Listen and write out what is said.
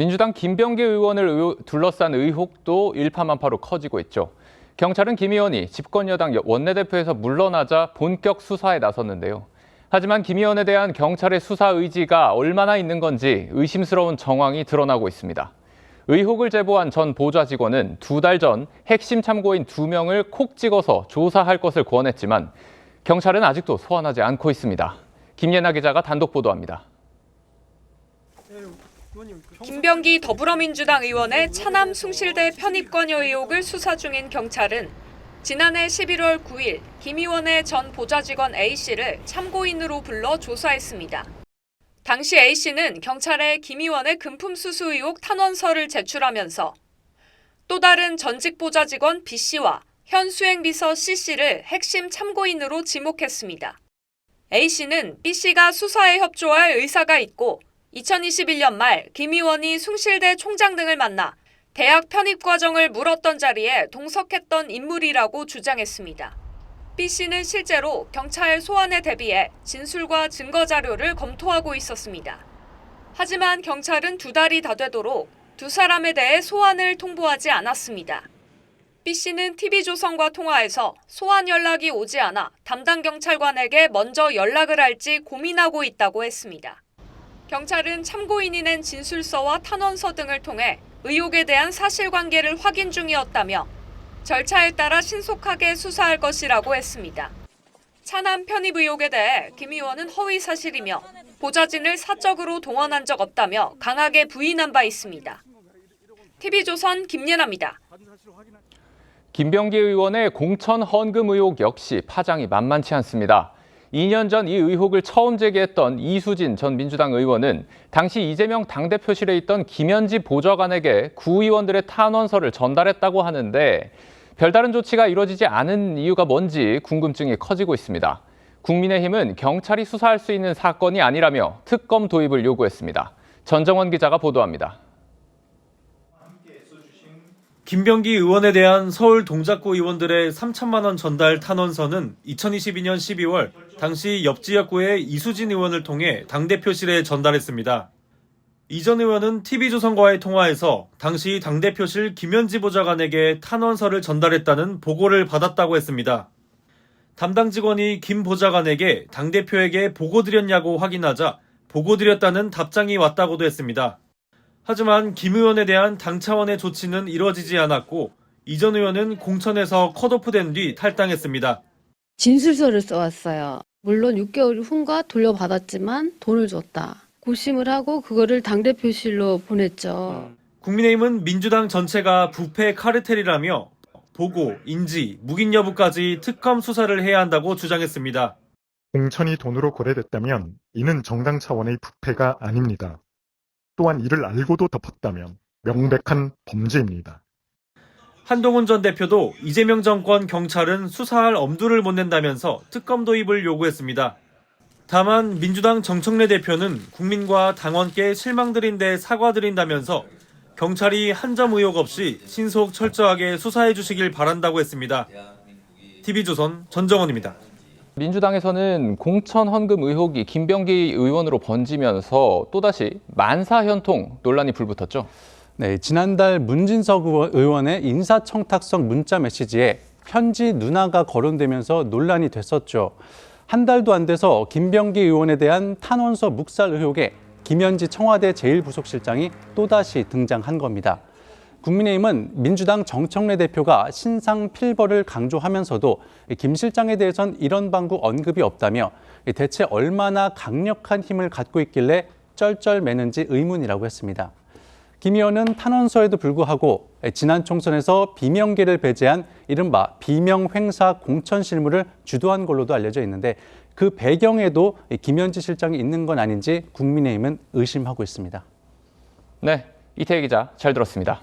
민주당 김병기 의원을 둘러싼 의혹도 일파만파로 커지고 있죠. 경찰은 김 의원이 집권 여당 원내대표에서 물러나자 본격 수사에 나섰는데요. 하지만 김 의원에 대한 경찰의 수사 의지가 얼마나 있는 건지 의심스러운 정황이 드러나고 있습니다. 의혹을 제보한 전 보좌 직원은 2달 전 핵심 참고인 2명을 콕 찍어서 조사할 것을 권했지만 경찰은 아직도 소환하지 않고 있습니다. 김예나 기자가 단독 보도합니다. 김병기 더불어민주당 의원의 차남 숭실대 편입관여 의혹을 수사 중인 경찰은 지난해 11월 9일 김 의원의 전 보좌직원 A씨를 참고인으로 불러 조사했습니다. 당시 A씨는 경찰에 김 의원의 금품 수수 의혹 탄원서를 제출하면서 또 다른 전직 보좌직원 B씨와 현 수행비서 C씨를 핵심 참고인으로 지목했습니다. A씨는 B씨가 수사에 협조할 의사가 있고 2021년 말 김 의원이 숭실대 총장 등을 만나 대학 편입 과정을 물었던 자리에 동석했던 인물이라고 주장했습니다. B씨는 실제로 경찰 소환에 대비해 진술과 증거 자료를 검토하고 있었습니다. 하지만 경찰은 2달이 다 되도록 두 사람에 대해 소환을 통보하지 않았습니다. B씨는 TV조선과 통화해서 소환 연락이 오지 않아 담당 경찰관에게 먼저 연락을 할지 고민하고 있다고 했습니다. 경찰은 참고인이 낸 진술서와 탄원서 등을 통해 의혹에 대한 사실관계를 확인 중이었다며 절차에 따라 신속하게 수사할 것이라고 했습니다. 차남 편입 의혹에 대해 김 의원은 허위 사실이며 보좌진을 사적으로 동원한 적 없다며 강하게 부인한 바 있습니다. TV조선 김예나입니다. 김병기 의원의 공천 헌금 의혹 역시 파장이 만만치 않습니다. 2년 전 이 의혹을 처음 제기했던 이수진 전 민주당 의원은 당시 이재명 당대표실에 있던 김현지 보좌관에게 구의원들의 탄원서를 전달했다고 하는데 별다른 조치가 이루어지지 않은 이유가 뭔지 궁금증이 커지고 있습니다. 국민의힘은 경찰이 수사할 수 있는 사건이 아니라며 특검 도입을 요구했습니다. 전정원 기자가 보도합니다. 김병기 의원에 대한 서울 동작구 의원들의 3천만 원 전달 탄원서는 2022년 12월 당시 옆 지역구의 이수진 의원을 통해 당대표실에 전달했습니다. 이 전 의원은 TV조선과의 통화에서 당시 당대표실 김현지 보좌관에게 탄원서를 전달했다는 보고를 받았다고 했습니다. 담당 직원이 김 보좌관에게 당대표에게 보고 드렸냐고 확인하자 보고 드렸다는 답장이 왔다고도 했습니다. 하지만 김 의원에 대한 당 차원의 조치는 이뤄지지 않았고 이 전 의원은 공천에서 컷오프된 뒤 탈당했습니다. 진술서를 써왔어요. 물론 6개월 후인가 돌려받았지만 돈을 줬다. 고심을 하고 그거를 당대표실로 보냈죠. 국민의힘은 민주당 전체가 부패 카르텔이라며 보고, 인지, 묵인 여부까지 특검 수사를 해야 한다고 주장했습니다. 공천이 돈으로 거래됐다면 이는 정당 차원의 부패가 아닙니다. 또한 이를 알고도 덮었다면 명백한 범죄입니다. 한동훈 전 대표도 이재명 정권 경찰은 수사할 엄두를 못 낸다면서 특검 도입을 요구했습니다. 다만 민주당 정청래 대표는 국민과 당원께 실망드린 데 사과드린다면서 경찰이 한 점 의혹 없이 신속 철저하게 수사해 주시길 바란다고 했습니다. TV조선 전정원입니다. 민주당에서는 공천 헌금 의혹이 김병기 의원으로 번지면서 또다시 만사현통 논란이 불붙었죠. 네, 지난달 문진석 의원의 인사청탁성 문자 메시지에 현지 누나가 거론되면서 논란이 됐었죠. 한 달도 안 돼서 김병기 의원에 대한 탄원서 묵살 의혹에 김현지 청와대 제1부속실장이 또다시 등장한 겁니다. 국민의힘은 민주당 정청래 대표가 신상 필벌을 강조하면서도 김 실장에 대해선 이런 방구 언급이 없다며 대체 얼마나 강력한 힘을 갖고 있길래 쩔쩔매는지 의문이라고 했습니다. 김 의원은 탄원서에도 불구하고 지난 총선에서 비명계를 배제한 이른바 비명횡사 공천 실무를 주도한 걸로도 알려져 있는데 그 배경에도 김현지 실장이 있는 건 아닌지 국민의힘은 의심하고 있습니다. 네, 이태희 기자 잘 들었습니다.